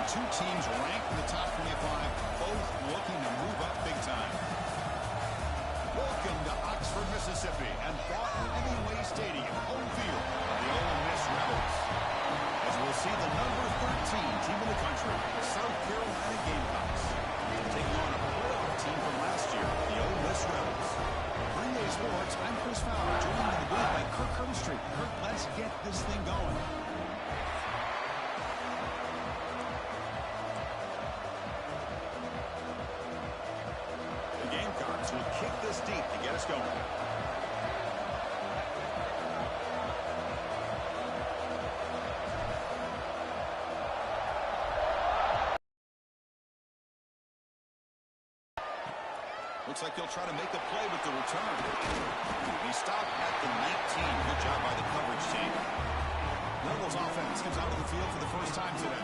two teams ranked in the top 25, both looking to move up big time. Welcome to Oxford, Mississippi, and Hemingway Stadium, home field of the Ole Miss Rebels. As we'll see the number 13 team in the country, the South Carolina Gamecocks. They're taking on a playoff team from last year, the Ole Miss Rebels. Green Sports, I'm Chris Fowler, joined in the booth by Kirk Herbstreit. Kirk, let's get this thing going. The Gamecocks will kick this deep to get us going. Looks like he'll try to make the play with the return. He stopped at the 19. Good job by the coverage team. Rebels offense comes out of the field for the first time today.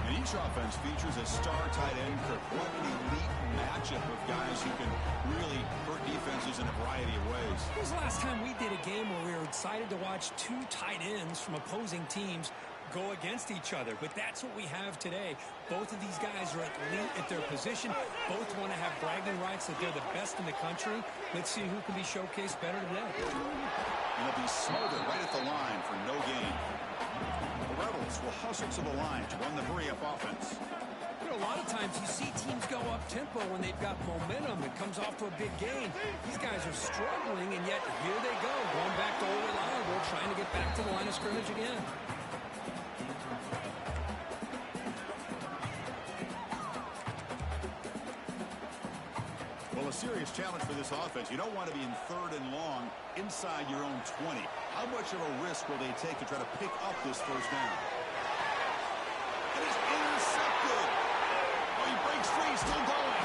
And each offense features a star tight end. What an elite matchup of guys who can really hurt defenses in a variety of ways. When was the last time we did a game where we were excited to watch two tight ends from opposing teams go against each other? But that's what we have today. Both of these guys are elite at their position. Both want to have bragging rights that they're the best in the country. Let's see who can be showcased better today. And it'll be smothered right at the line for no gain. The Rebels will hustle to the line to run the hurry-up offense. You know, a lot of times you see teams go up-tempo when they've got momentum. It comes off to a big gain. These guys are struggling, and yet here they go, going back to old reliable, trying to get back to the line of scrimmage again. Well, a serious challenge for this offense. You don't want to be in third and long inside your own 20. How much of a risk will they take to try to pick up this first down? It is intercepted. Oh, he breaks free, still going.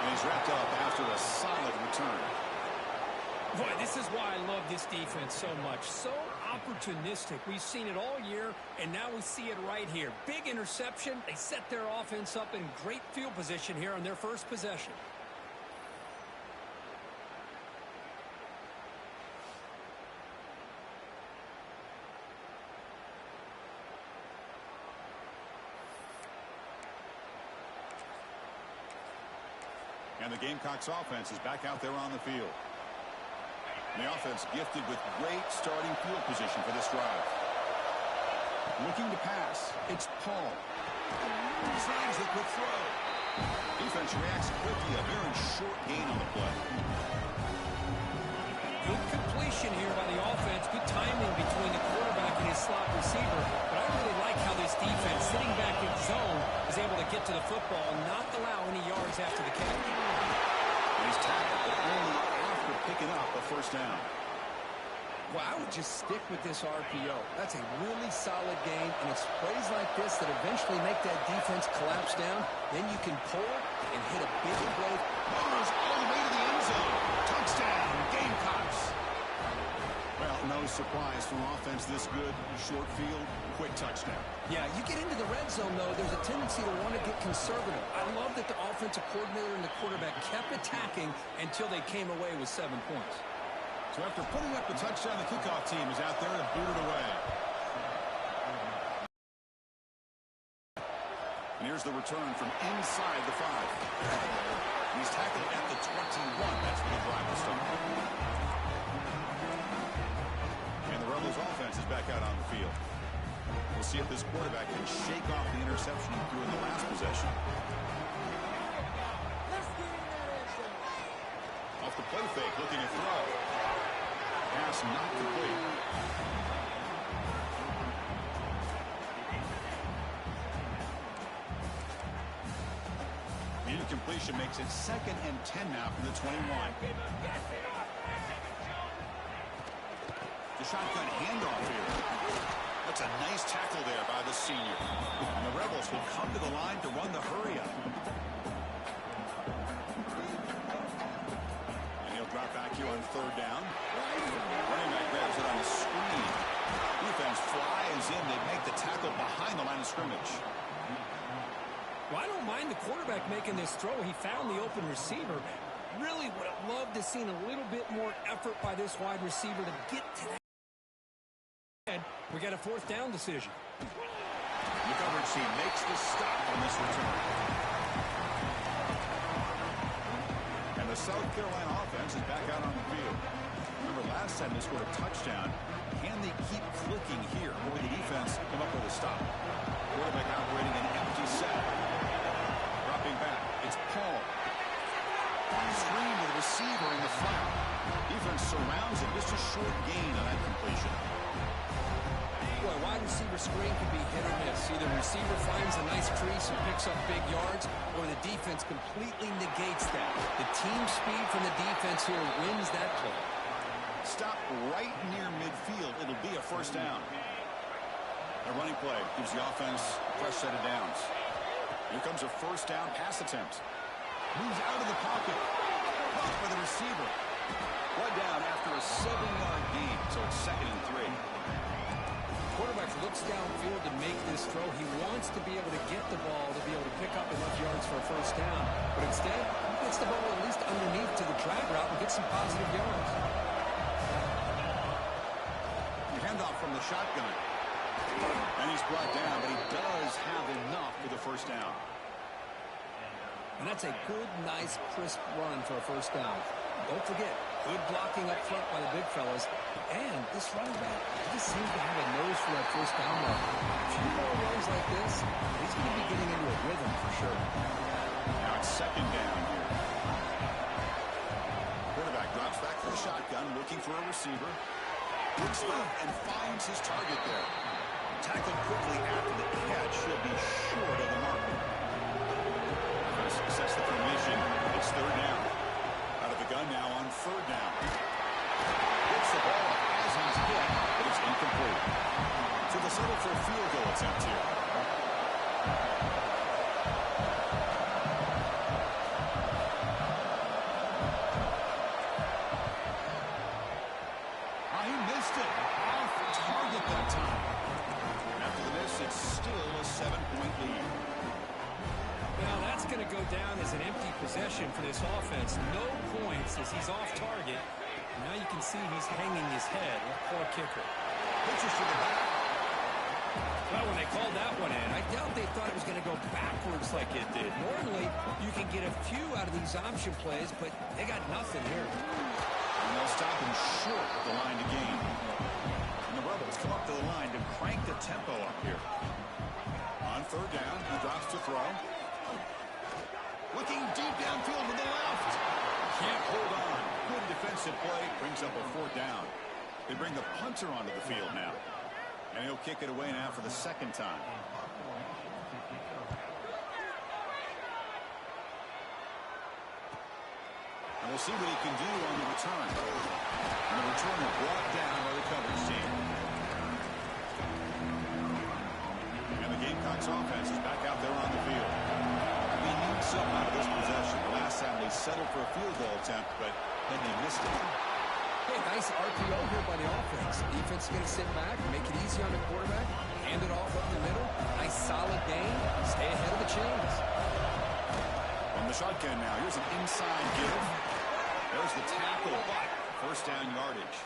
And he's wrapped up after a solid return. Boy, this is why I love this defense so much. So opportunistic. We've seen it all year, and now we see it right here. Big interception. They set their offense up in great field position here on their first possession. And the Gamecocks offense is back out there on the field. And the offense gifted with great starting field position for this drive. Looking to pass. It's Paul. Designs the quick throw. Defense reacts quickly. A very short gain on the play. Good completion here by the offense. Good timing between the quarterback and his slot receiver. But I really like how this defense, sitting back in zone, is able to get to the football and not allow any yards after the catch. He's tackled, but only after picking up a first down. Well, I would just stick with this RPO. That's a really solid game, and it's plays like this that eventually make that defense collapse down. Then you can pull and hit a big play. Motors all the way to the end zone. Touchdown, Gamecocks. Well, no surprise from offense this good. Short field, quick touchdown. Yeah, you get into the red zone, though, there's a tendency to want to get conservative. I love that the offensive coordinator and the quarterback kept attacking until they came away with 7 points. So after putting up the touchdown, the kickoff team is out there to boot it away. And here's the return from inside the 5. He's tackled at the 21. That's where the drive will start. And the Rebels offense is back out on the field. We'll see if this quarterback can shake off the interception he threw in the last possession. Off the play fake, looking to throw. Pass not complete. The incompletion makes it 2nd and 10 now from the 21. The shotgun handoff here. That's a nice tackle there by the senior. And the Rebels will come to the line to run the hurry-up. And he'll drop back here on 3rd down. Running back grabs it on the screen. Defense flies in. They make the tackle behind the line of scrimmage. Well, I don't mind the quarterback making this throw. He found the open receiver. Really would have loved to seen a little bit more effort by this wide receiver to get to that. We got a 4th down decision. Here comes coverage. He makes the stop on this return. And the South Carolina offense is back out on the field. Remember, last time they scored a touchdown. Can they keep clicking here? Or will the defense come up with a stop? Quarterback operating an empty set. Dropping back. It's Paul. Screen to the receiver in the flat. Defense surrounds him. Just a short gain on that completion. Boy, wide receiver screen can be hit or miss. Either the receiver finds a nice crease and picks up big yards, or the defense completely negates that. The team speed from the defense here wins that play. Stop right near midfield. It'll be a first down. A running play gives the offense a fresh set of downs. Here comes a first down pass attempt. Moves out of the pocket. Caught by the receiver. One down after a 7-yard gain, so it's 2nd and 3. Quarterback looks downfield to make this throw. He wants to be able to get the ball to be able to pick up enough yards for a first down. But instead, he gets the ball at least underneath to the drag route and gets some positive yards. Handoff from the shotgun. And he's brought down, but he does have enough for the first down. And that's a good, nice, crisp run for a first down. Don't forget, good blocking up front by the big fellas. And this running back just seems to have a nose for that first down marker. A few more runs like this, he's going to be getting into a rhythm for sure. Now it's 2nd down here. Quarterback drops back for the shotgun, looking for a receiver. Looks up and finds his target there. Tackled quickly after the catch. Should be short of the marker. Sets the formation. It's 3rd down. Out of the gun now on 3rd down. Gets the ball as he's hit, but it's incomplete. So they'll settle for a field goal attempt here. He missed it. Off target that time. After the miss, it's still a 7-point lead. Now that's going to go down as an empty possession for this offense. No points as he's off target. Now you can see he's hanging his head. Poor kicker. Pitches to the back. Well, when they called that one in, I doubt they thought it was going to go backwards like it did. Normally, you can get a few out of these option plays, but they got nothing here. And they'll stop him short of the line to gain. And the Rebels come up to the line to crank the tempo up here. On 3rd down, he drops to throw. Looking deep downfield to the left. Can't hold on. Good defensive play. Brings up a 4th down. They bring the punter onto the field now. And he'll kick it away now for the 2nd time. And we'll see what he can do on the return. And the returner brought down by the coverage team. And the Gamecocks offense is back out there on the field. We need something out of this possession. The last time they settled for a field goal attempt, but then they missed it. Hey, nice RPO here by the offense. Defense is going to sit back, make it easy on the quarterback, hand it off up the middle. Nice solid gain. Stay ahead of the chains. From the shotgun now, here's an inside give. There's the tackle, but first down yardage.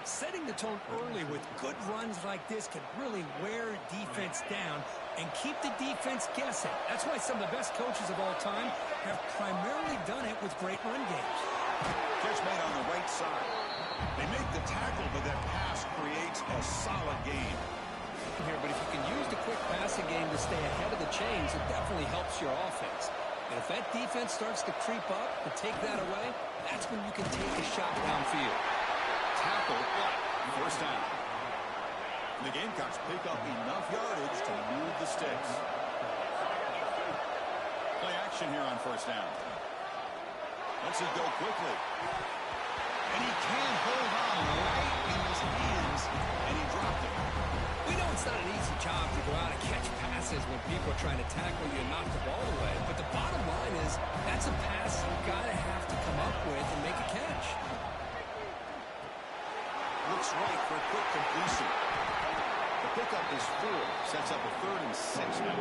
Setting the tone early with good runs like this can really wear defense down and keep the defense guessing. That's why some of the best coaches of all time have primarily done it with great run games. Catch made on the right side. They make the tackle, but that pass creates a solid gain. Here, but if you can use the quick passing game to stay ahead of the chains, it definitely helps your offense. And if that defense starts to creep up and take that away, that's when you can take a shot downfield. Tackle, but first down. And the Gamecocks pick up enough yardage to move the sticks. Play action here on first down. Let's it go quickly. And he can't hold on right in his hands, and he dropped it. We know it's not an easy job to go out and catch passes when people are trying to tackle you and knock the ball away. But the bottom line is that's a pass you've got to have to come up with and make a catch. Looks right for a quick completion. The pickup is 4. Sets up a 3rd and 6 now.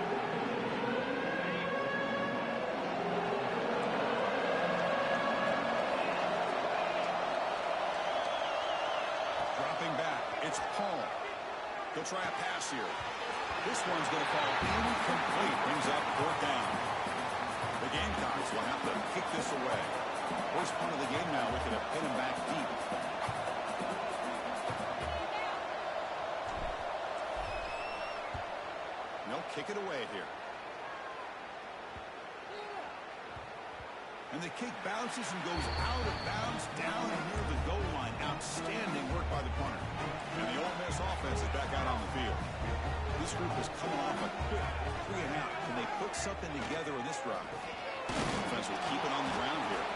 Dropping back. It's Paul. He'll try a pass here. This one's going to fall incomplete. Brings up 4th down. The Gamecocks will have to kick this away. First punt of the game now, looking to pin him back deep. They'll kick it away here. And the kick bounces and goes out of bounds down near the goal line. Outstanding work by the punter. And the Ole Miss offense is back out on the field. This group is coming off a quick 3-and-out. Can they put something together in this drive? Defense will keep it on the ground here.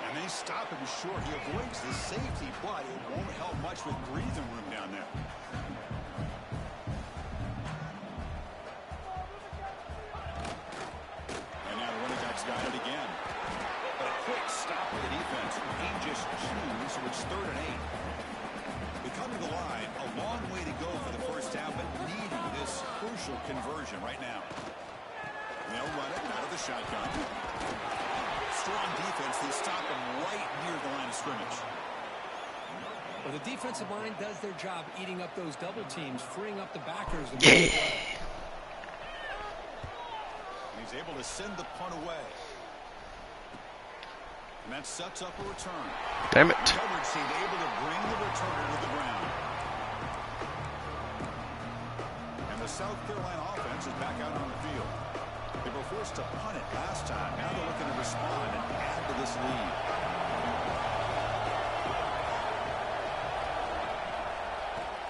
And they stop him short. He avoids the safety, but it won't help much with breathing room down there. And now the running back's got it again. A quick stop of the defense. He just chews, so it's 3rd and 8. They come to the line, a long way to go for the first down, but needing this crucial conversion right now. They'll run it out of the shotgun. Strong defense. They stop him right near the line of scrimmage. Well, the defensive line does their job eating up those double teams, freeing up the backers. Yeah. He's able to send the punt away. And that sets up a return. Damn it. Coverage seemed able to bring the returner to the ground. And the South Carolina offense is back out on the field. They were forced to punt it last time. Now they're looking to respond and add to this lead.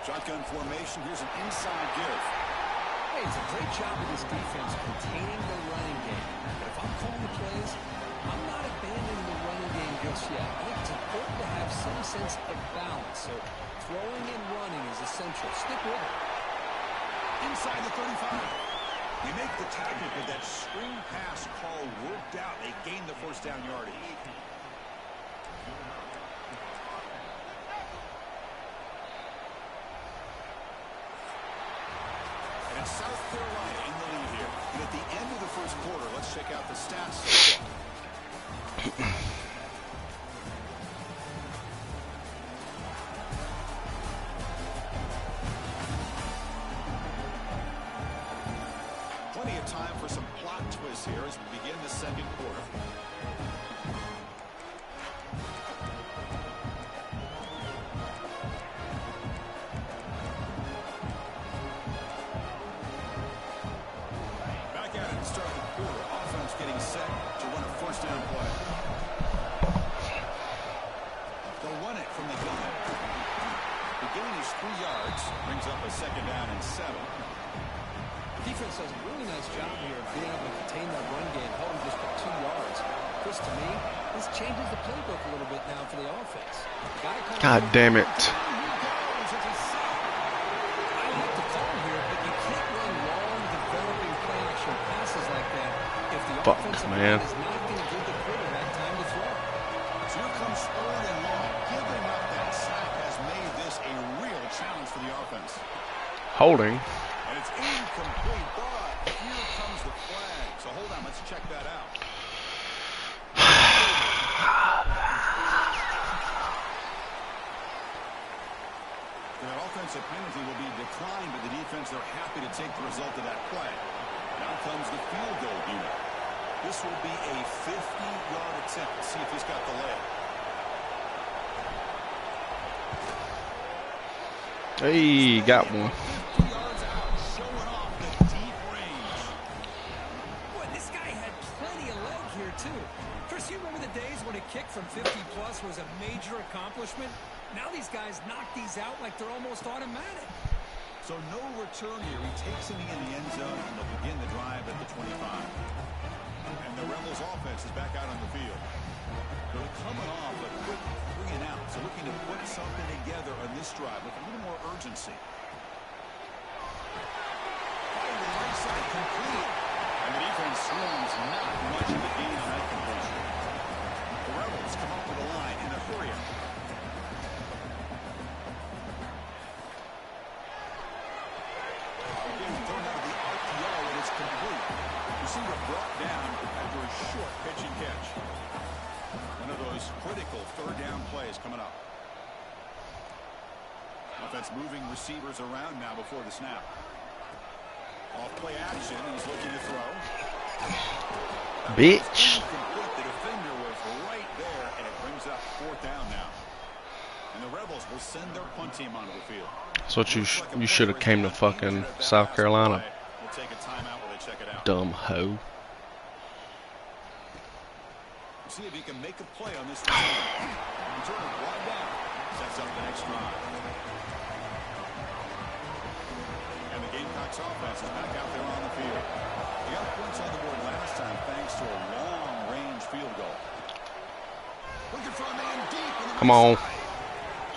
Shotgun formation. Here's an inside give. Hey, it's a great job of this defense containing the running game. But if I'm calling the plays, I'm not abandoning the running game just yet. I think it's important to have some sense of balance. So throwing and running is essential. Stick with it. Inside the 35. They make the tackle, but that screen pass call worked out. They gained the first down yardage. And South Carolina in the lead here. And at the end of the first quarter, let's check out the stats so far. Plenty of time for some plot twists here as we begin the second quarter. Back at it to start the quarter. Offense getting set to run a first down play. They'll run it from the gun. The gain is 3 yards. Brings up a 2nd down and 7. Defense does a really nice job here of being able to contain that run game, held just for 2 yards. Chris, to me, this changes the playbook a little bit now for the offense. God damn it. I like the call here, but you can't run long, developing play-action passes like that if the offensive line is not going to give the quarterback time to throw. So here comes 3rd and long. Giving up that sack has made this a real challenge for the offense. Holding. And it's incomplete, but here comes the flag. So hold on, let's check that out. That offensive penalty will be declined by the defense. They're happy to take the result of that play. Now comes the field goal unit. This will be a 50-yard attempt. Let's see if he's got the leg. Hey, got one. 50 yards out, showing off the deep range. Boy, this guy had plenty of leg here, too. Chris, you remember the days when a kick from 50-plus was a major accomplishment? Now these guys knock these out like they're almost automatic. So no return here. He takes it in the end zone, and they'll begin the drive at the 25. And the Rebels offense is back out on the field. They're coming off a quick 3-and-out, so looking to put something together on this drive with a little more urgency. Firing to the right side, complete. And the defense swings not much of a gain on that completion. The Rebels come up to the line in a hurry. Again, thrown out of the RPO, and it's complete. Receiver brought down after a short pitch and catch. One of those critical 3rd down plays coming up. Offense moving receivers around now before the snap. Off play action. He's looking to throw. Bitch. The defender was right there, and it brings up 4th down now. And the Rebels will send their punt team onto the field. That's what you should have came to fucking South Carolina. We'll take a timeout while they check it out. Dumb hoe. See if he can make a play on this return. Return it wide down. Sets up the next drive. And the Gamecocks offense is back out there on the field. They got points on the board last time thanks to a long-range field goal. Looking for a man deep in the Come on. side.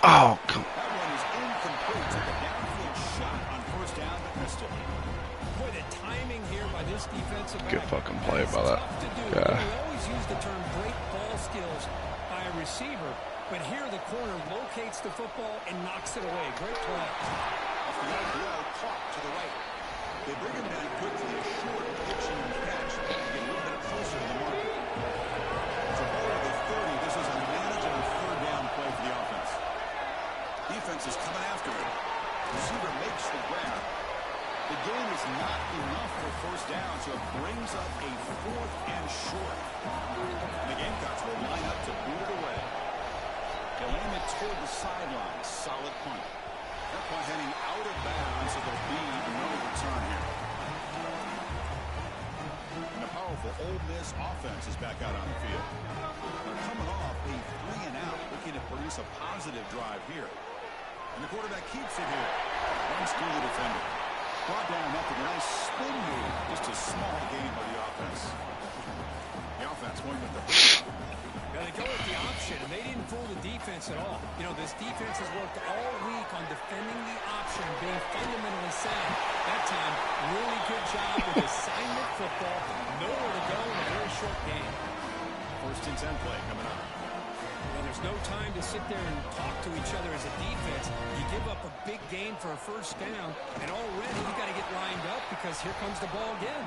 Oh, come on. That one is incomplete. Took a downfield shot on 1st down, but missed it. Boy, the timing here by this defensive back. Good fucking play by that We guy. always use the term great ball skills by a receiver, but here the corner locates the football and knocks it away. Great play. Off the RPO, caught to the right. They bring him down quickly, a short pitch and catch to get a little bit closer to the mark. So over the 30, this is a manageable 3rd down play for the offense. Defense is coming after it. Receiver makes the grab. The game is not enough for 1st down, so it brings up a 4th and short. And the Gamecocks will line up to boot it away. They'll aim it toward the sideline. Solid punt. That punt heading out of bounds, so there'll be no return here. And the powerful Ole Miss offense is back out on the field. They're coming off a 3-and-out, looking to produce a positive drive here. And the quarterback keeps it here. Runs through the defender. Brought down after a nice spin move. Just a small gain by the offense. The offense going with the boot. Now they go with the option, and they didn't fool the defense at all. You know, this defense has worked all week on defending the option, being fundamentally sound. That time, really good job with assignment football. Nowhere to go in a very short game. 1st and 10 play coming up. And there's no time to sit there and talk to each other as a defense. You give up a big gain for a 1st down, and already you got to get lined up because here comes the ball again.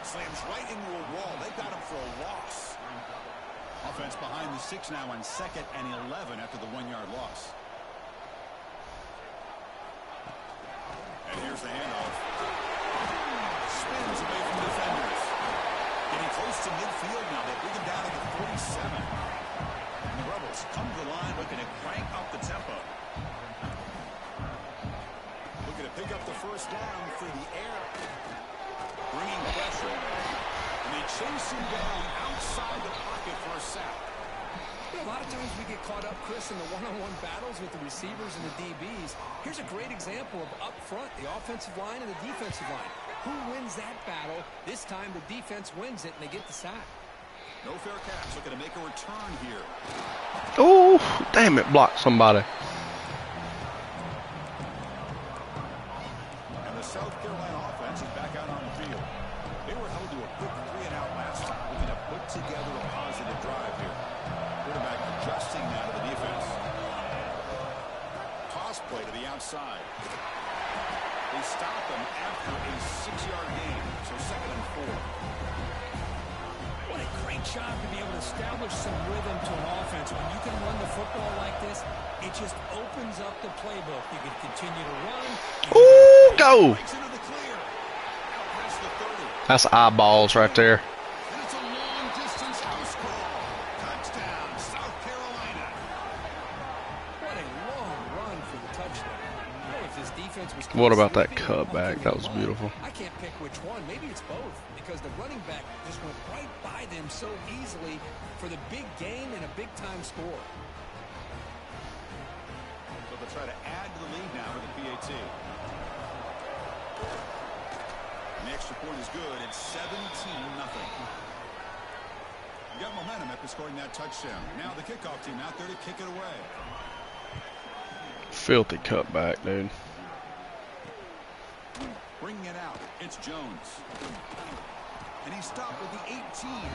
Slams right into a wall. They've got him for a loss. Offense behind the 6 now on 2nd and 11 after the 1-yard loss. And here's the handoff. Spins away from the defenders. Getting close to midfield now. They bring him down to the 47. And the Rebels come to the line looking to crank up the tempo. Looking to pick up the 1st down through the air. Bringing pressure. And they chase him down outside the pocket for a sack. You know, a lot of times we get caught up, Chris, in the one-on-one battles with the receivers and the DBs. Here's a great example of up front, the offensive line and the defensive line. Who wins that battle? This time the defense wins it, and they get the sack. No fair catch. Looking to make a return here. Oh, damn it. Blocked somebody. And the South Carolina offense is back out on the field. They were held to a quick 3-and-out last time. Looking to put together a positive drive here. Quarterback adjusting now to the defense. Toss play to the outside. They stop him after a 6-yard gain. So 2nd and 4. What a great job to be able to establish some rhythm to an offense. When you can run the football like this, it just opens up the playbook. You can continue to run. Ooh, go. Breaks into the clear. Out past the 30. That's eyeballs right there. And it's a long-distance house call. Touchdown, South Carolina. What a long run for the touchdown. Boy, if this defense was What about that close, cutback? That was beautiful. I can't pick which one. Maybe it's both, because the running back just went right by them so easily for the big gain and a big-time score. So they'll try to add to the lead now with the PAT. And the extra point is good. It's 17-0. You got momentum after scoring that touchdown. Now the kickoff team out there to kick it away. Filthy cutback, dude. Bringing it out, it's Jones. And he stopped with the 18.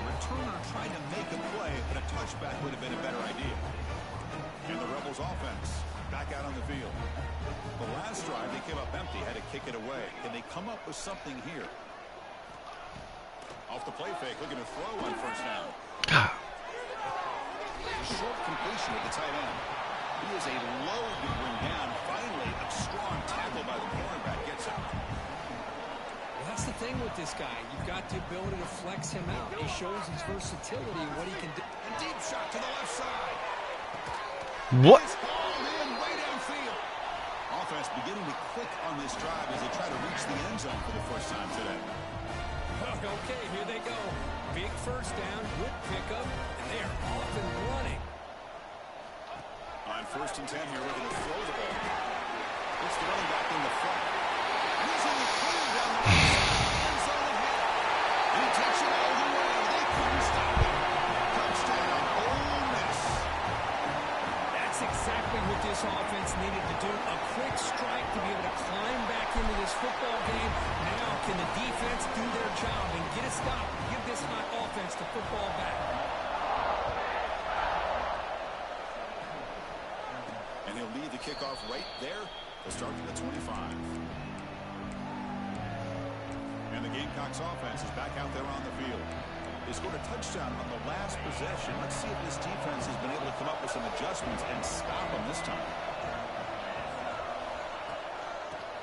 Returner tried to make a play, but a touchback would have been a better idea. And the Rebels offense back out on the field. The last drive, they came up empty, had to kick it away. Can they come up with something here? Off the play fake, looking to throw on 1st down. God. Short completion with the tight end. He is a load to bring down. Finally, a strong tackle by the cornerback gets him. Well, that's the thing with this guy. You've got the ability to flex him out. He shows his versatility and what he can do. A deep shot to the left side. What? It's hauled in way downfield. Offense beginning to click on this drive as they try to reach the end zone for the first time today. Okay, here they go. Big first down, good pickup, and they are off and running. On 1st and 10 here, we're going to throw the ball. It's the running back in the front. Using the clear down the right side. End zone ahead. And he takes it all the way. They couldn't stop it. Touchdown, Ole Miss. That's exactly what this offense needed to do. A quick strike to be able to climb back into this football game. Now can the defense do their job and get a stop, give this hot offense the football back. And he'll lead the kickoff right there. They'll start from the 25. And the Gamecocks offense is back out there on the field. They scored a touchdown on the last possession. Let's see if this defense has been able to come up with some adjustments and stop them this time.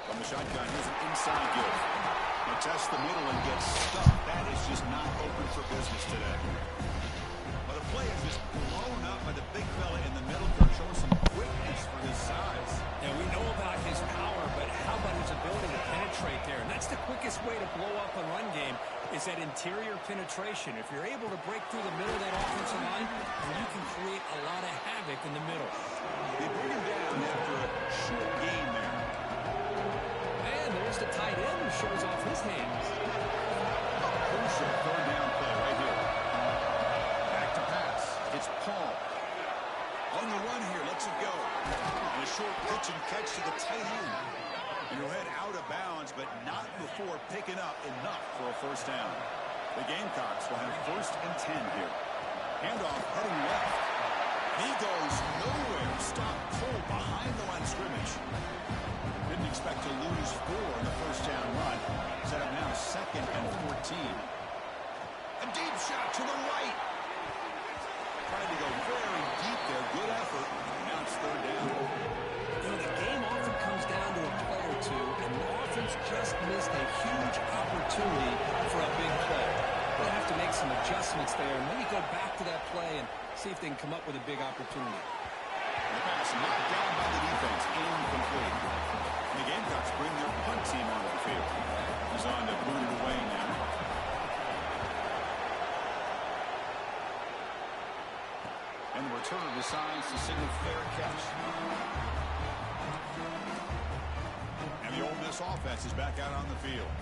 From the shotgun, here's an inside give. They test the middle and get stuck. That is just not open for business today. But the play is just blown up by the big fella in the middle. Showing some quickness for his size. And we know about his power, but how about his ability to penetrate there? And that's the quickest way to blow up a run game is that interior penetration. If you're able to break through the middle of that offensive line, then you can create a lot of havoc in the middle. They bring him down after a short gain there. And there's the tight end who shows off his hands. Crucial third down play right here. Back to pass. It's Paul. On the run here, lets it go. And a short pitch and catch to the tight end. And he'll head out of bounds, but not before picking up enough for a first down. The Gamecocks will have 1st and 10 here. Handoff heading left. He goes nowhere. Stop cold behind the line of scrimmage. Didn't expect to lose 4 in the first down run. Set up now 2nd and 14. A deep shot to the right. Tried to go very deep there. Good effort. Now it's 3rd down. You know, the game often comes down to a play or two, and the offense just missed a huge opportunity for a big play. They'll have to make some adjustments there and maybe go back to that play and see if they can come up with a big opportunity. The pass knocked down by the defense. Incomplete. And the Gamecocks bring their punt team onto the field. He's on to boot it away now. And the returner decides to signal fair catch. And the Ole Miss offense is back out on the field.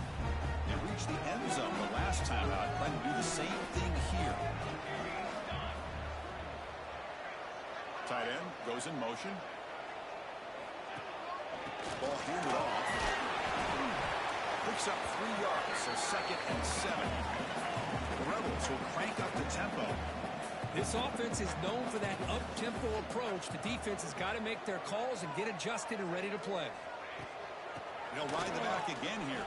They reached the end zone the last time out. Trying to do the same thing here. Tight end goes in motion. Ball handed off. Picks up 3 yards, so 2nd and 7. The Rebels will crank up the tempo. This offense is known for that up-tempo approach. The defense has got to make their calls and get adjusted and ready to play. They'll ride the back again here.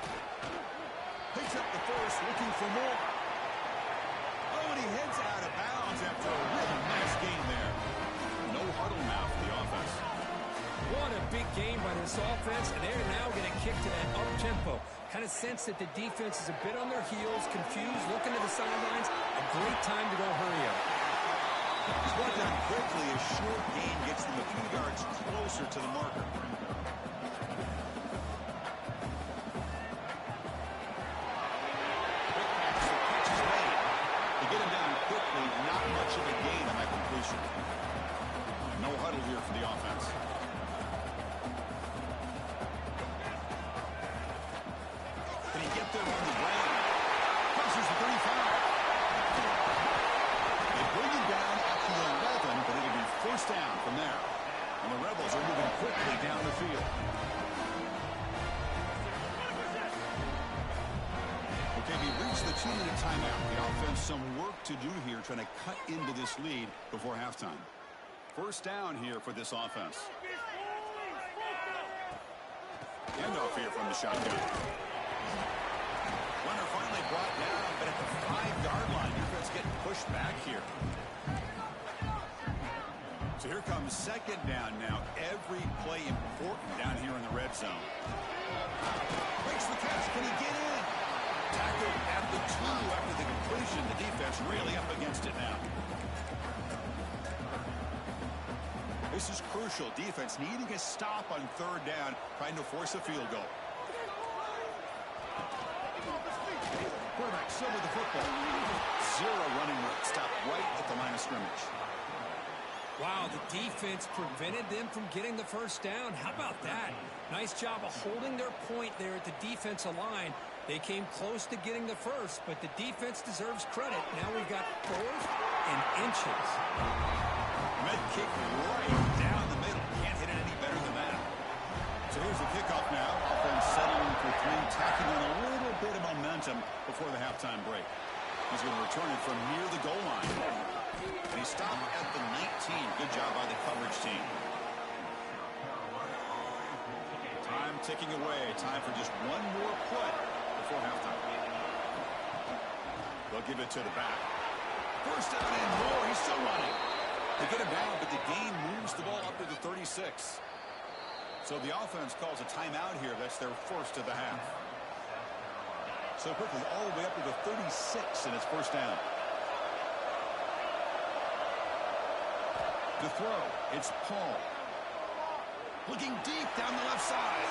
Picks up the first, looking for more. Oh, and he heads out of bounds after a really nice gain there. No huddle now for the offense. What a big game by this offense, and they're now going to kick to that up-tempo. Kind of sense that the defense is a bit on their heels, confused, looking to the sidelines. A great time to go hurry up. He's brought down quickly. A short gain gets them a few yards closer to the marker. Quick pass, the catch is made. They get him down quickly. Not much of a gain on that completion. No huddle here for the offense. Can he get there on the ground? Crosses the 35. They bring him down at the 11, but it'll be first down from there. And the Rebels are moving quickly down the field. Okay, we reached the 2-minute timeout. The offense some work to do here, trying to cut into this lead before halftime. First down here for this offense. Handoff here from the shotgun. Runner finally brought down, but at the 5-yard line, defense getting pushed back here. So here comes 2nd down now. Every play important down here in the red zone. Makes the catch. Can he get in? Tackled at the 2 after the completion. The defense really up against it now. This is crucial. Defense needing a stop on 3rd down, trying to force a field goal. Quarterback still with the football. 0 running room. Stopped right at the line of scrimmage. Wow, the defense prevented them from getting the first down. How about that? Nice job of holding their point there at the defensive line. They came close to getting the first, but the defense deserves credit. Now we've got 4th and inches. Med kick right down the middle. Can't hit it any better than that. So here's the kickoff now. Offense settling for 3, tacking on a little bit of momentum before the halftime break. He's going to return it from near the goal line. And he stopped at the 19. Good job by the coverage team. Time ticking away. Time for just one more play before halftime. They'll give it to the back. First down and more. He's still running. They get him down, but the gain moves the ball up to the 36. So the offense calls a timeout here. That's their first of the half. So quickly, all the way up to the 36, and it's first down. To throw, it's Paul. Looking deep down the left side.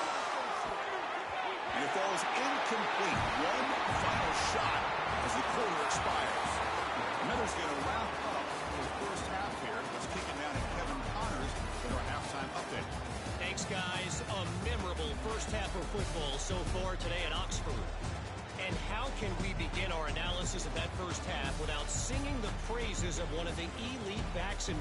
And it falls incomplete. One final shot as the quarter expires. Miller's going to wrap up the first half here. Let's kick it down to Kevin Connors with our halftime update. Thanks, guys. A memorable first half of football so far today at Oxford. And how can we begin our analysis of that first half without singing the praises of one of the elite backs and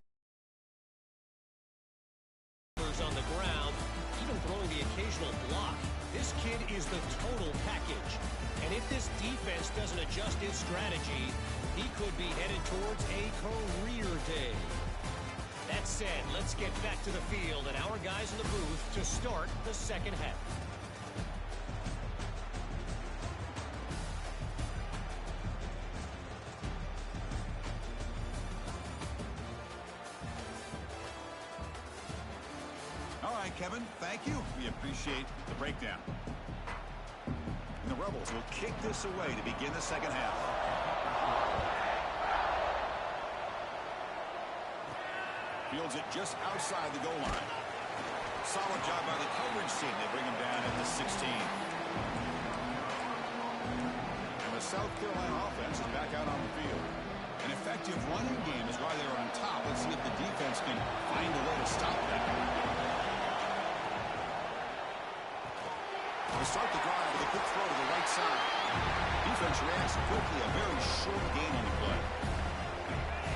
on the ground, even throwing the occasional block. This kid is the total package. And if this defense doesn't adjust its strategy, he could be headed towards a career day. That said, let's get back to the field and our guys in the booth to start the second half. Kevin, thank you. We appreciate the breakdown. And the Rebels will kick this away to begin the second half. Fields it just outside the goal line. Solid job by the coverage team. They bring him down at the 16. And the South Carolina offense is back out on the field. An effective running game is why they're on top. Let's see if the defense can find a way to stop that. To start the drive with a quick throw to the right side. Defense reacts quickly. A very short gain on the play.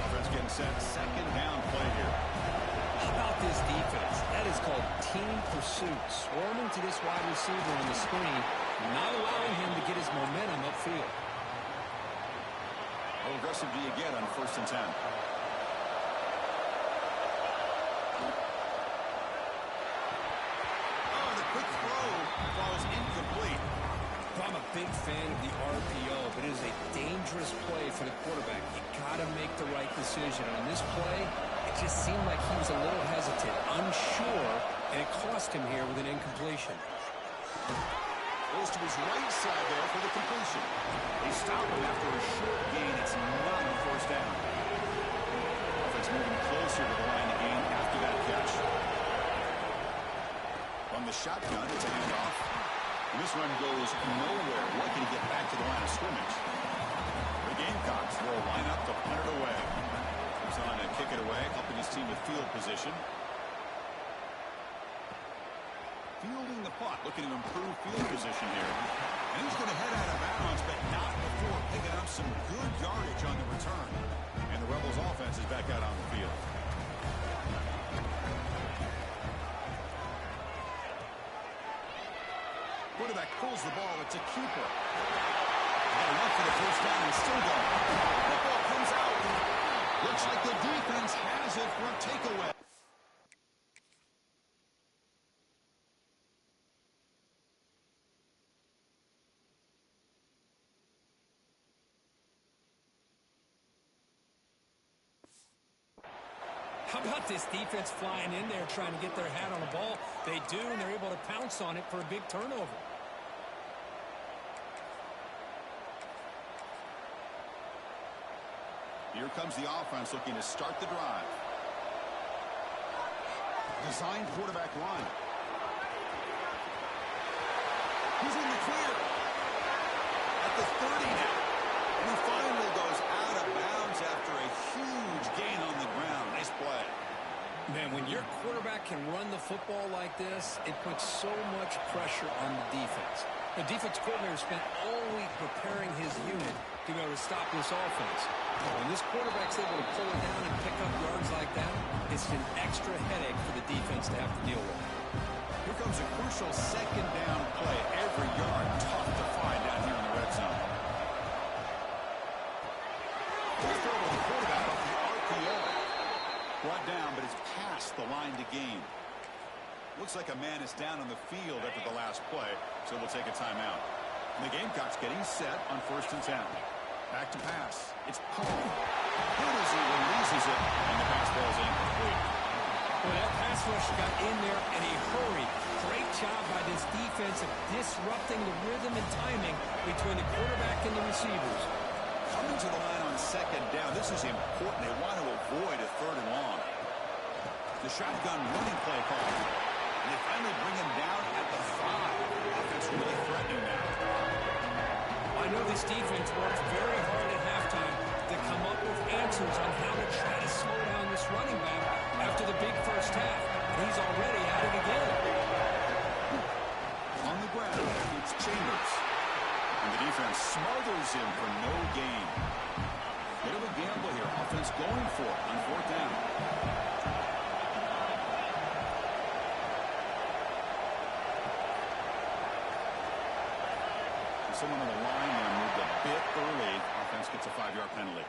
Offense getting set. Second down play here. How about this defense? That is called team pursuit. Swarming to this wide receiver on the screen, not allowing him to get his momentum upfield. How aggressive do you get on 1st and 10? Falls incomplete. I'm a big fan of the RPO, but it is a dangerous play for the quarterback. You got to make the right decision. On this play, it just seemed like he was a little hesitant, unsure, and it cost him here with an incompletion. Goes to his right side there for the completion. They stop him after a short gain. It's not a first down. Offense moving closer to the line of gain after that catch. On the shotgun, it's a handoff. And this run goes nowhere. Lucky to get back to the line of scrimmage. The Gamecocks will line up to punt it away. He's on to kick it away, helping his team with field position. Fielding the punt, looking to improve field position here. And he's going to head out of bounds, but not before picking up some good yardage on the return. And the Rebels offense is back out on the field. Quarterback pulls the ball. It's a keeper. Got enough for the first down and still going. Football comes out. Looks like the defense has it for a takeaway. How about this defense flying in there trying to get their hat on the ball? They do, and they're able to pounce on it for a big turnover. comes the offense looking to start the drive. Designed quarterback line. He's in the clear. At the 30 now. And he finally goes out of bounds after a huge gain on the ground. Nice play. Man, when your quarterback can run the football like this, it puts so much pressure on the defense. The defense coordinator spent all week preparing his unit to be able to stop this offense. When this quarterback's able to pull it down and pick up yards like that, it's an extra headache for the defense to have to deal with. Here comes a crucial second down play. Every yard tough to find down here in the red zone. Here's throw to the quarterback off the RPO. Brought down, but it's past the line to gain. Looks like a man is down on the field after the last play, so we'll take a timeout. And the Gamecocks getting set on 1st and 10. Back to pass. It's Paul. Good as he releases it, and the pass ball is incomplete. Well, that pass rush got in there in a hurry. Great job by this defense of disrupting the rhythm and timing between the quarterback and the receivers. Coming to the line on 2nd down. This is important. They want to avoid a 3rd and long. The shotgun running play call. And they finally bring him down at the 5. Offense really threatening now. I know this defense worked very hard at halftime to come up with answers on how to try to slow down this running back after the big first half. And he's already at it again. On the ground, it's Chambers. And the defense smothers him for no gain. Bit of a gamble here. Offense going for it on 4th down. Someone on the line there moved a bit early. Offense gets a 5-yard penalty.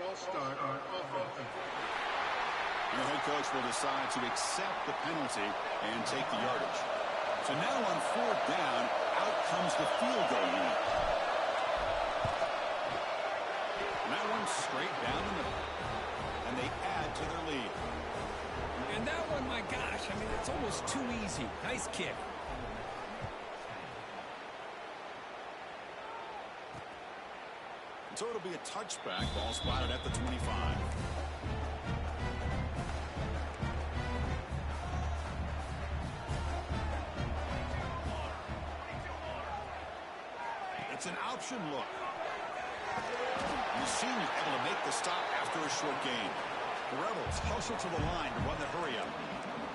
False start on offense. The head coach will decide to accept the penalty and take the yardage. So now on 4th down, out comes the field goal unit. And that one straight down the middle. And they add to their lead. And that one, my gosh, I mean, it's almost too easy. Nice kick. So it'll be a touchback. Ball spotted at the 25. It's an option look. The senior able to make the stop after a short gain. The Rebels hustle to the line to run the hurry up.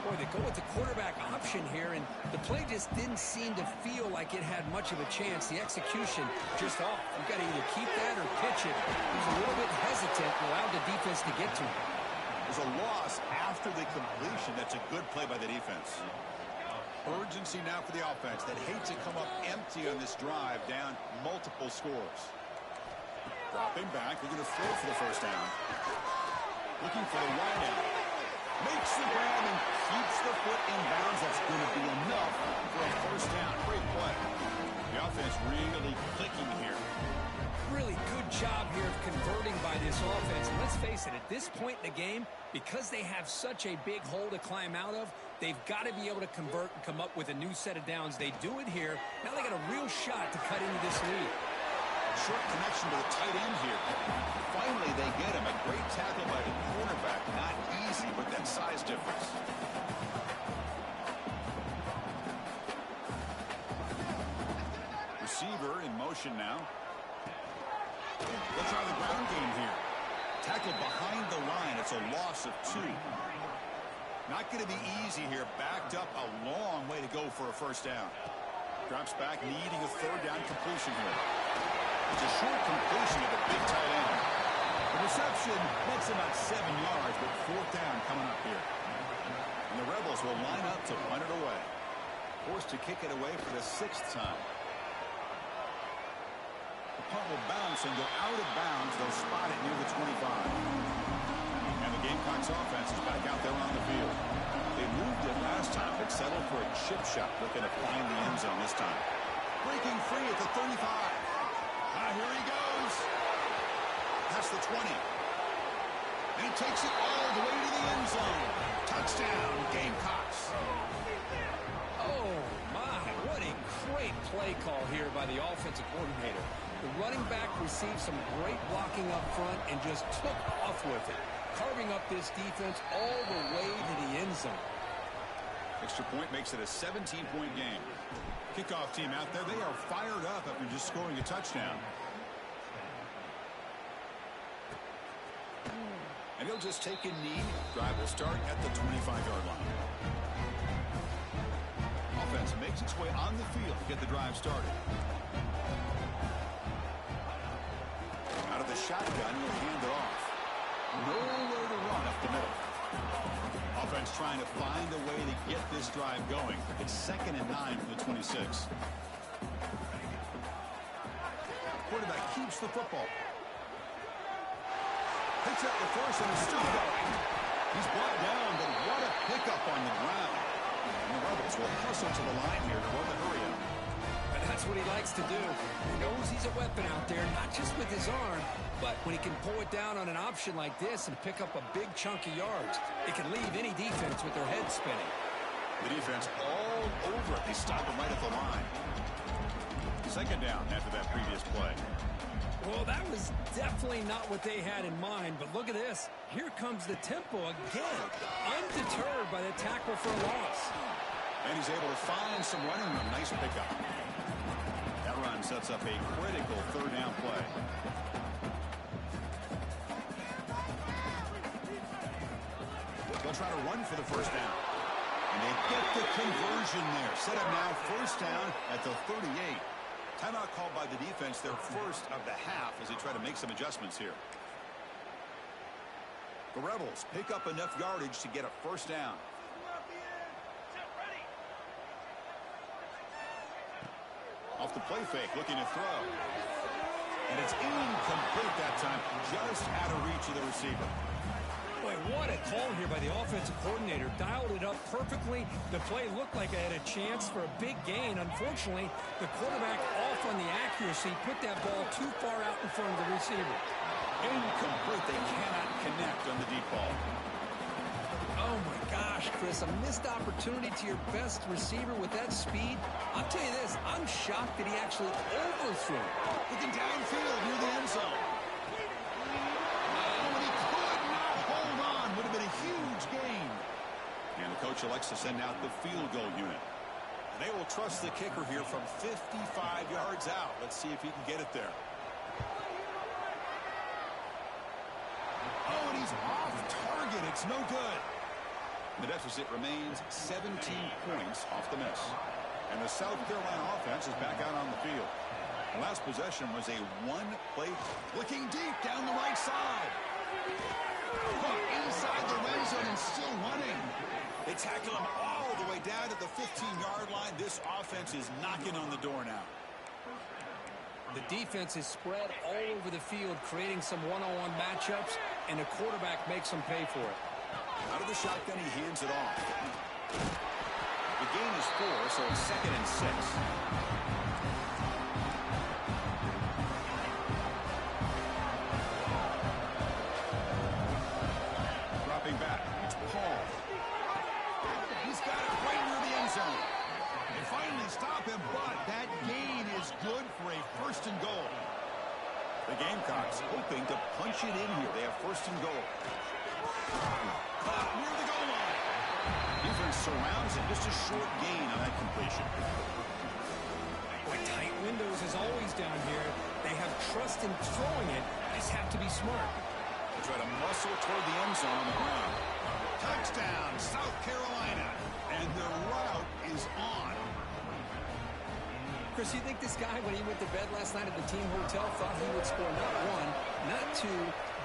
Boy, they go with the quarterback option here, and the play just didn't seem to feel like it had much of a chance. The execution just off. You've got to either keep that or pitch it. He was a little bit hesitant and allowed the defense to get to him. There's a loss after the completion. That's a good play by the defense. Urgency now for the offense that hate to come up empty on this drive, down multiple scores. Dropping back, they're going to throw for the 1st down. Looking for the wide out. Makes the grab and keeps the foot in bounds. That's going to be enough for a 1st down. Great play. The offense really clicking here. Really good job here of converting by this offense. And let's face it, at this point in the game, because they have such a big hole to climb out of, they've got to be able to convert and come up with a new set of downs. They do it here. Now they got a real shot to cut into this lead. Short connection to the tight end here. Finally, they get him. A great tackle by the cornerback. Not easy with that size difference. Receiver in motion now. They'll try the ground game here. Tackle behind the line. It's a loss of 2. Not going to be easy here. Backed up a long way to go for a 1st down. Drops back, needing a 3rd down completion here. It's a short completion of the big tight end. The reception makes about 7 yards, but 4th down coming up here. And the Rebels will line up to punt it away. Forced to kick it away for the 6th time. The punt will bounce and go out of bounds. They'll spot it near the 25. And the Gamecocks offense is back out there on the field. They moved it last time, but settled for a chip shot, looking to find the end zone this time. Breaking free at the 35. Here he goes. Past the 20. And he takes it all the way to the end zone. Touchdown, Gamecocks. Oh, my. What a great play call here by the offensive coordinator. The running back received some great blocking up front and just took off with it, carving up this defense all the way to the end zone. Extra point makes it a 17-point game. Kickoff team out there, they are fired up after just scoring a touchdown. And he'll just take a knee. Drive will start at the 25-yard line. Offense makes its way on the field to get the drive started. Out of the shotgun, he'll hand it off. Nowhere to run up the middle. Offense trying to find a way to get this drive going. It's 2nd and 9 from the 26. Quarterback keeps the football. Picks up the force and is still going. He's brought down, but what a pickup on the ground. And the Rebels will hustle to the line here to run the hurry up. And that's what he likes to do. He knows he's a weapon out there, not just with his arm, but when he can pull it down on an option like this and pick up a big chunk of yards, it can leave any defense with their head spinning. The defense all over it. They stop him right at the line. 2nd down after that previous play. Well, that was definitely not what they had in mind, but look at this. Here comes the tempo again, undeterred by the tackle for a loss. And he's able to find some running room. Nice pickup. That run sets up a critical 3rd down play. They'll try to run for the 1st down. And they get the conversion there. Set up now 1st down at the 38. Timeout called by the defense, their 1st of the half as they try to make some adjustments here. The Rebels pick up enough yardage to get a 1st down. Off the play fake, looking to throw. And it's incomplete that time, just out of reach of the receiver. Boy, what a call here by the offensive coordinator. Dialed it up perfectly. The play looked like it had a chance for a big gain. Unfortunately, the quarterback off on the accuracy, put that ball too far out in front of the receiver. Incomplete. They cannot connect on the deep ball. Oh, my gosh, Chris. A missed opportunity to your best receiver with that speed. I'll tell you this, I'm shocked that he actually overthrew. Looking downfield near the end zone. And the coach elects to send out the field goal unit. They will trust the kicker here from 55 yards out. Let's see if he can get it there. Oh, and he's off target. It's no good. The deficit remains 17 points off the miss. And the South Carolina offense is back out on the field. The last possession was a one-play looking deep down the right side. Inside the red zone and still running. They tackle him all the way down to the 15-yard line. This offense is knocking on the door now. The defense is spread all over the field, creating some one-on-one matchups, and the quarterback makes them pay for it. Out of the shotgun, he hands it off. The gain is 4, so it's 2nd and 6. Back. It's Paul. He's got it right near the end zone. They finally stop him, but that gain is good for a 1st and goal. The Gamecocks hoping to punch it in here. They have 1st and goal. Caught near the goal line. Defense surrounds it. Just a short gain on that completion. Boy, tight windows as always down here. They have trust in throwing it. Just have to be smart. Try to muscle toward the end zone on the ground. Touchdown, South Carolina. And the route is on. Chris, you think this guy, when he went to bed last night at the team hotel, thought he would score not 1, not 2,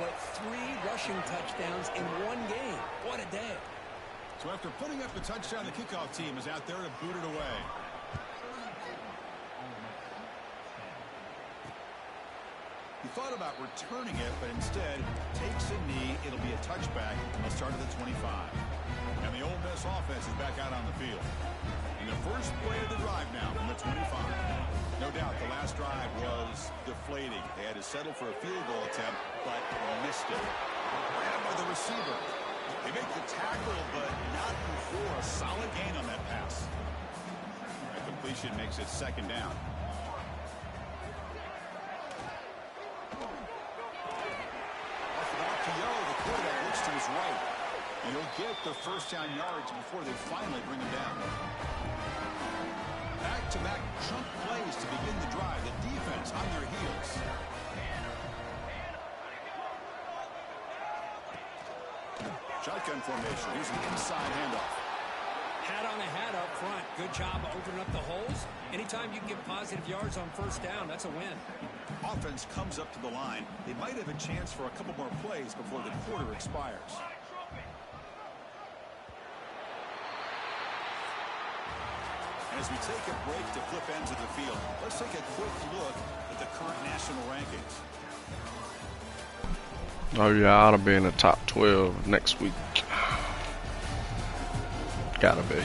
but 3 rushing touchdowns in one game? What a day. So after putting up the touchdown, the kickoff team is out there to boot it away. He thought about returning it, but instead takes a knee. It'll be a touchback, and they'll start at the 25. And the Ole Miss offense is back out on the field. And the first play of the drive now from the 25. No doubt the last drive was deflating. They had to settle for a field goal attempt, but missed it. Grabbed by the receiver. They make the tackle, but not before a solid gain on that pass. That completion makes it 2nd down. to his right. And he'll get the first down yards before they finally bring him down. Back-to-back chunk plays to begin the drive. The defense on their heels. Shotgun formation. Here's an inside handoff. Hat on a hat up front. Good job of opening up the holes. Anytime you can get positive yards on first down, that's a win. Offense comes up to the line. They might have a chance for a couple more plays before the quarter expires. As we take a break to flip ends of the field, let's take a quick look at the current national rankings. Oh yeah, I ought to be in the top 12 next week. Gotta be.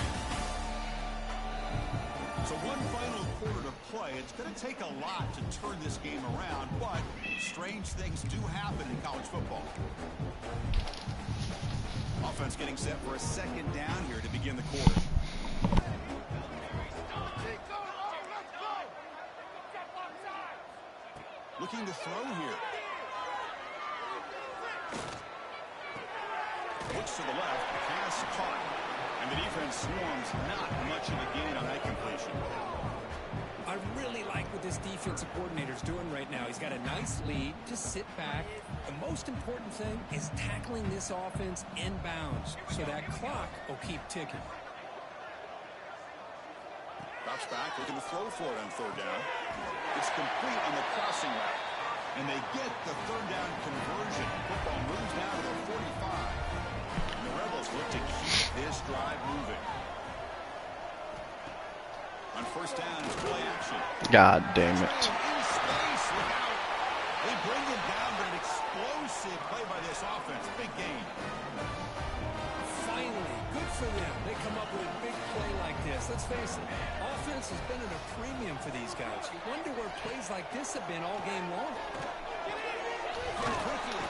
So one final quarter to play. It's going to take a lot to turn this game around, but strange things do happen in college football. Offense getting set for a second down here to begin the quarter. Looking to throw here. Looks to the left, pass caught. And the defense swarms, not much of a gain on that completion. I really like what this defensive coordinator's doing right now. He's got a nice lead. Just sit back. The most important thing is tackling this offense inbounds so that clock will keep ticking. Drops back, looking to throw for it on third down. It's complete on the crossing route. And they get the third down conversion. Football moves now to the 45. And the Rebels look to keep this drive moving. On first down, it's play action. God damn it. In space, look out. They bring him down, but an explosive play by this offense. Big gain. Finally, good for them. They come up with a big play like this. Let's face it, offense has been at a premium for these guys. You wonder where plays like this have been all game long. Quickly.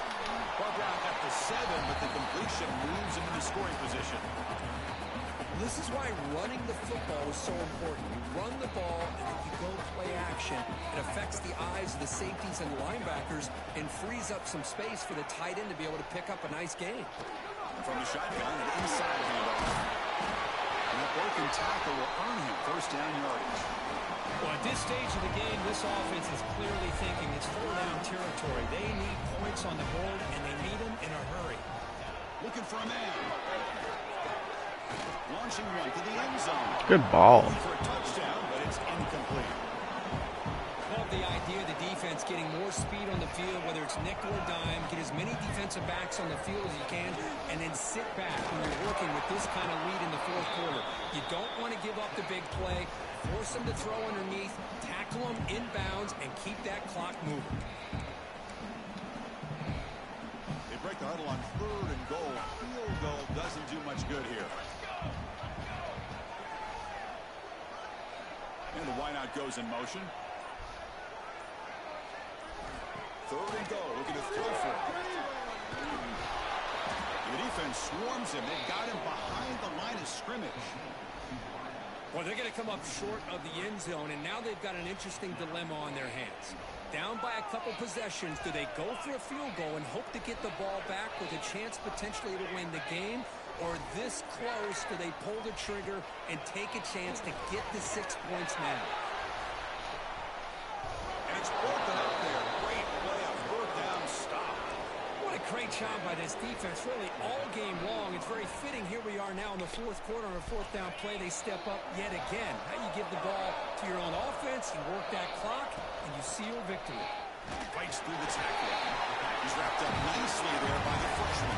Ball down at the 7, but the completion moves him into scoring position. This is why running the football is so important. You run the ball, and if you go play action, it affects the eyes of the safeties and linebackers and frees up some space for the tight end to be able to pick up a nice gain. From the shotgun, an inside handoff. And that broken tackle will earn him first down yardage. Well, at this stage of the game, this offense is clearly thinking it's four-down territory. They need points on the board, and they need them in a hurry. Looking for a man. Launching one to the end zone. Good ball. For a touchdown, but it's incomplete. Love the idea of the defense getting more speed on the field, whether it's nickel or dime, get as many defensive backs on the field as you can, and then sit back when you're working with this kind of lead in the fourth quarter. You don't want to give up the big play. Force them to throw underneath, tackle them inbounds, and keep that clock moving. They break the huddle on third and goal. Field goal doesn't do much good here. And the wideout goes in motion. Third and goal, looking to throw for it. The defense swarms him. They've got him behind the line of scrimmage. Well, they're going to come up short of the end zone, and now they've got an interesting dilemma on their hands. Down by a couple possessions, do they go for a field goal and hope to get the ball back with a chance potentially to win the game? Or this close, do they pull the trigger and take a chance to get the 6 points now? And it's broken up there. Great play, a third down stop. What a great job by this defense, really all game long. It's very fitting. Here we are now in the fourth quarter on a fourth down play. They step up yet again. How you give the ball to your own offense, you work that clock, and you seal victory. Fights through the tackle. He's wrapped up nicely there by the freshman.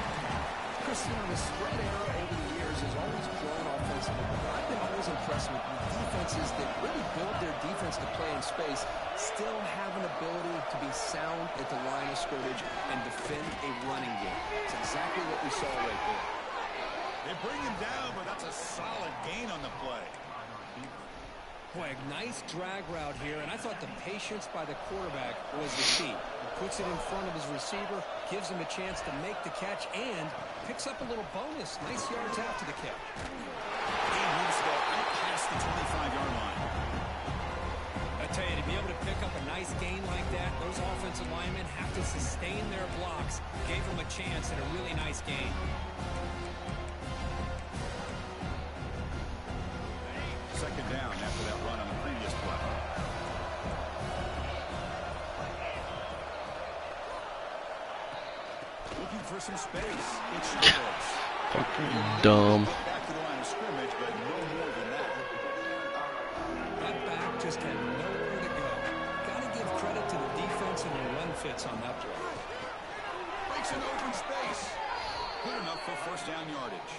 Christian, the spread era over the years has always grown offensively, but I've been always impressed with defenses that really build their defense to play in space, still have an ability to be sound at the line of scrimmage and defend a running game. It's exactly what we saw right there. They bring him down, but that's a solid gain on the play. Boy, a nice drag route here, and I thought the patience by the quarterback was the key. He puts it in front of his receiver, gives him a chance to make the catch, and picks up a little bonus. Nice yards out to the kick. He moves the ball out past the 25-yard line. A tell you, to be able to pick up a nice gain like that, those offensive linemen have to sustain their blocks. Gave them a chance and a really nice gain. Second down after that run on the previous play. Looking for some space. It's Schultz. Fucking dumb. Back to the line of scrimmage, but no more than that. That back just had nowhere to go. Got to give credit to the defense and the run fits on that play. Breaks an open space. Good enough for first down yardage.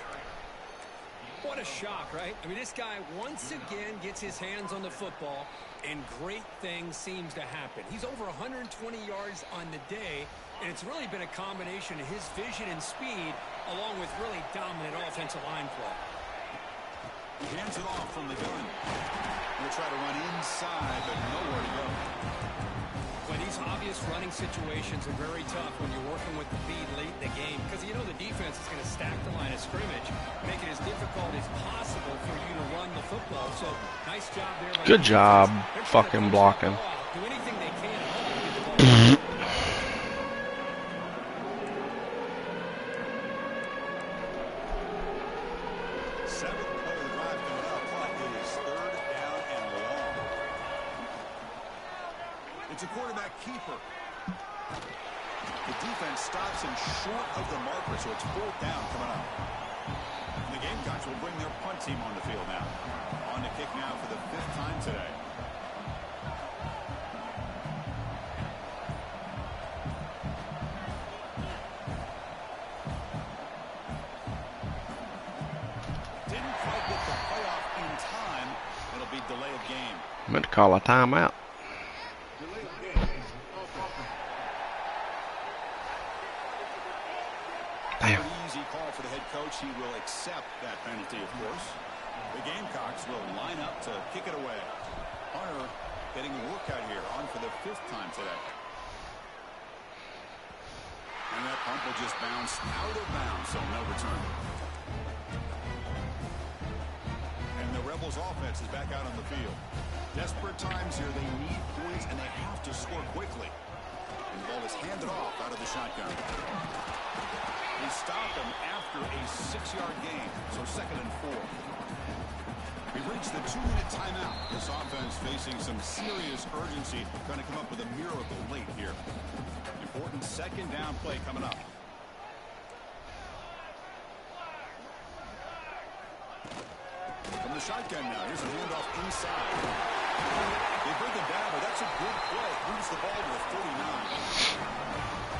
What a shock, right? I mean, this guy once again gets his hands on the football, and great things seems to happen. He's over 120 yards on the day, and it's really been a combination of his vision and speed along with really dominant offensive line play. He hands it off from the gun. He'll try to run inside, but nowhere to go. Well, these obvious running situations are very tough when you're working with the lead late in the game because you know the defense is going to stack the line of scrimmage, make it as difficult as possible for you to run the football. So, nice job there. Good job fucking blocking. Do anything they can to help you get the ball. Seventh play of the drive coming up. Clock is third down and long. It's a quarterback keeper. The defense stops him short of the marker, so it's fourth down coming up. And the Gamecocks will bring their punt team on the field now. On the kick now for the fifth time today. Didn't quite get the playoff in time. It'll be delay of game. Meant to call a timeout. Delay of game. Damn. An easy call for the head coach. He will accept that penalty, of course. The Gamecocks will line up to kick it away. Hunter getting a workout here, on for the fifth time today. And that punt will just bounce out of bounds, so no return. And the Rebels offense is back out on the field. Desperate times here. They need points, and they have to score quickly. And the ball is handed off out of the shotgun. They stop him after a 6-yard gain, so second and 4. We've reached the 2-minute timeout. This offense facing some serious urgency, trying to come up with a miracle late here. Important second down play coming up. From the shotgun now, here's a handoff inside. They bring it down, but that's a good play. Moves the ball to a 49.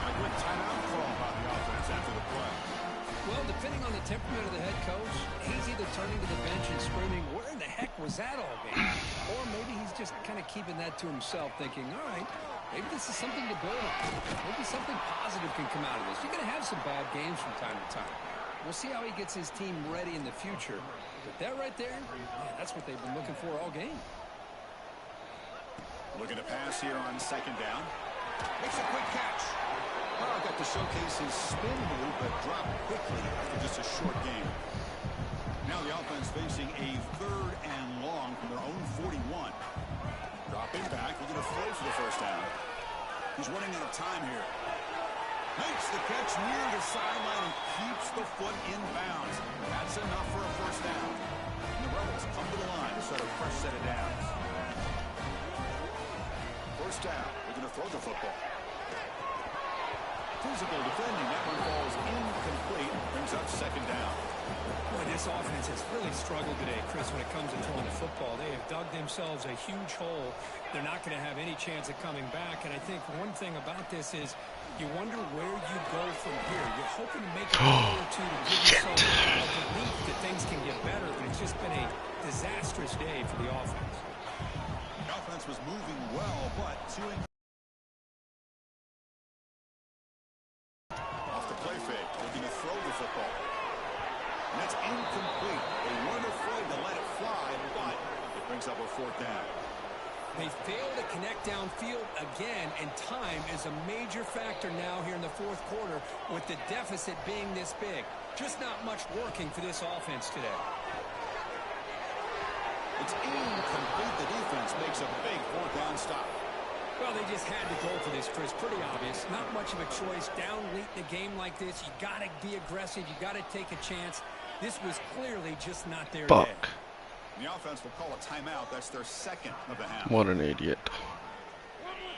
A good timeout call by the offense after the play. Well, depending on the temperament of the head coach, he's either turning to the bench and screaming, where in the heck was that all game? Or maybe he's just kind of keeping that to himself, thinking, all right, maybe this is something to build on. Maybe something positive can come out of this. You're going to have some bad games from time to time. We'll see how he gets his team ready in the future. But that right there, man, that's what they've been looking for all game. Looking to pass here on second down. Makes a quick catch. Well, got to showcase his spin move, but dropped quickly after just a short game. Now the offense facing a third and long from their own 41. Dropping back, looking to throw for the first down. He's running out of time here. Makes the catch near the sideline and keeps the foot in bounds. That's enough for a first down. And the Rebels come to the line to start a fresh set of downs. First down, they're going to throw the football. Physical defending, that one falls incomplete, brings up second down. Boy, this offense has really struggled today, Chris, when it comes to throwing the football. They have dug themselves a huge hole. They're not going to have any chance of coming back, and I think one thing about this is you wonder where you go from here. You're hoping to make a goal or two to give yourself a belief that things can get better, but it's just been a disastrous day for the offense. The offense was moving well, but off the play fake, looking to throw the football. And that's incomplete. They weren't afraid to let it fly, but it brings up a fourth down. They fail to connect downfield again, and time is a major factor now here in the fourth quarter with the deficit being this big. Just not much working for this offense today. It's incomplete. The defense makes a big fourth down stop. Well, they just had to go for this, Chris. Pretty obvious. Not much of a choice. Down late in the game like this, you got to be aggressive. You got to take a chance. This was clearly just not their day. Fuck. The offense will call a timeout. That's their second of the half. What an idiot.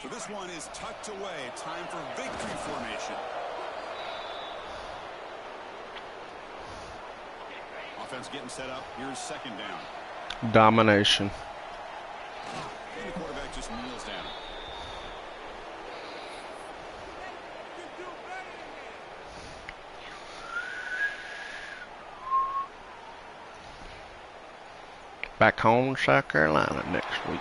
So this one is tucked away. Time for victory formation. Offense getting set up. Here's second down. Domination. And the quarterback just kneels down. Back home in South Carolina next week.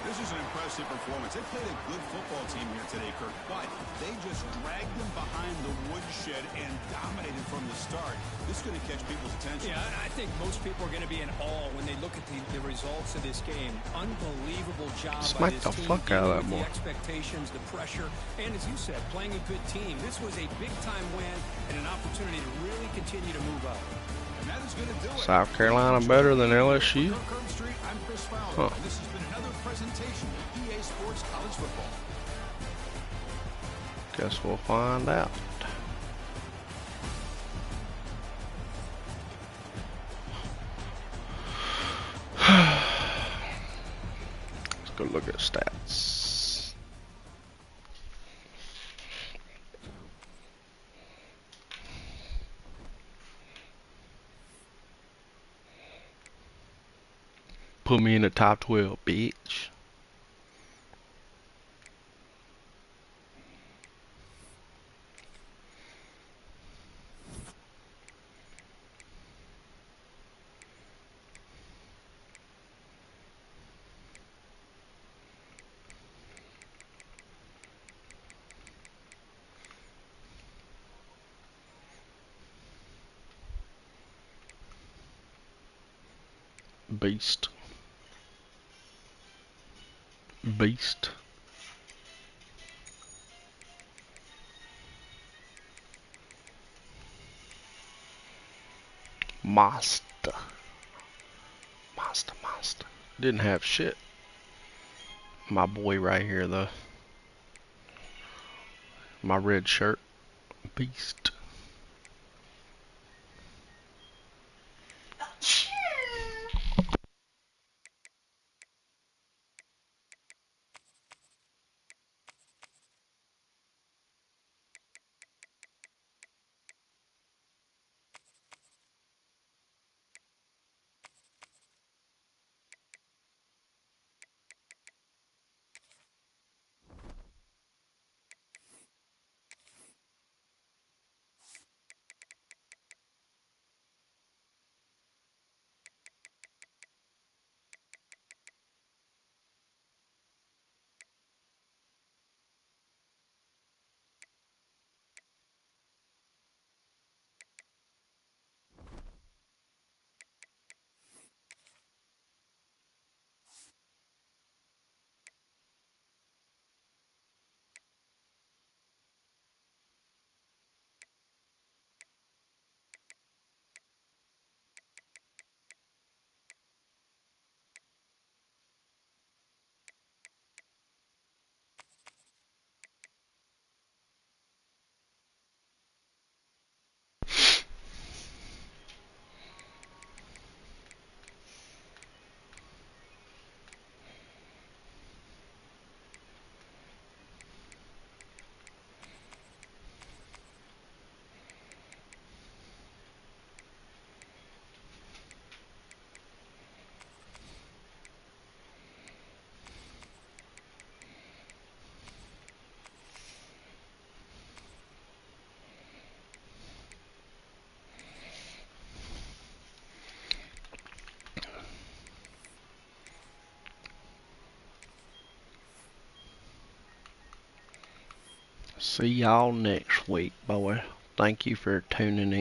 This is an impressive performance. They played a good football team here today, Kirk, but they just dragged them behind the woodshed and dominated from the start. This is going to catch people's attention. Yeah, I think most people are going to be in awe when they look at the results of this game. Unbelievable job by Smack this the team, fuck out of that dealing with boy. the expectations, the pressure, and as you said, playing a good team. This was a big-time win and an opportunity to really continue to move up. And that is going to do it. South Carolina better than LSU? Kirk Street, I'm Chris Fowler, Huh. and this has been another presentation of EA Sports College Football. Guess we'll find out. Let's go look at stats. Put me in the top 12, bitch. Beast. Beast. Master. Master. Didn't have shit. My boy right here though. My red shirt. Beast. See y'all next week, boy. Thank you for tuning in.